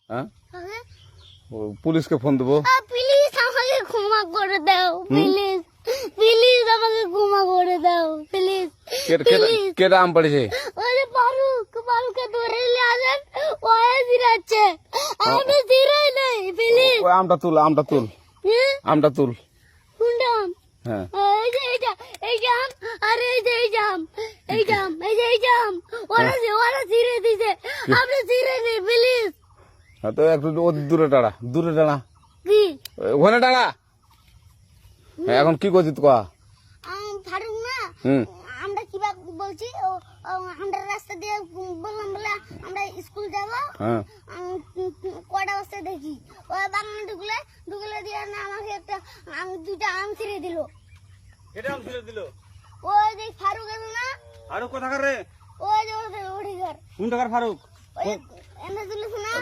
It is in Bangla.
হ্যাঁ পুলিশকে ফোন দেবো। প্লিজ আমাকে ক্ষমা করে দাও, প্লিজ প্লিজ আমাকে ক্ষমা করে দাও, প্লিজ। কেটা আম পড়েছে? ওই যে ফারুককে ধরে নিয়ে আসেন, ও জিরাচ্ছে, আমি জিরাই নাই, প্লিজ। ওই আমটা তুল আমটা তুল কোনটা আম? হ্যাঁ এই যে এই জাম, আর এই যে এই জাম, এই জাম, ওরা জিরে দিছে, আপনি জিরে নেই, প্লিজ। হ্যাঁ তো একটু দূরে দাঁড়া কি ওখানে দাঁড়া। হ্যাঁ, এখন কি করছিস কা? ফারুক না, আমরা কিবা বলছি, আমরা রাস্তা দিয়ে বললাম বলে আমরা স্কুল যাব, হ্যাঁ কটা বস্তা দেখি ওই বাগানে ঢুকলে দিয়ে না আমাকে একটা দুইটা আম ছিঁড়ে দিল। এটা আম ছিঁড়ে দিল? ওই যে ফারুক আছে না, ফারুক কোথাকার রে? ওই যে ওঠে ঘর, কোন টাকার ফারুক? ওই এনে দিল না।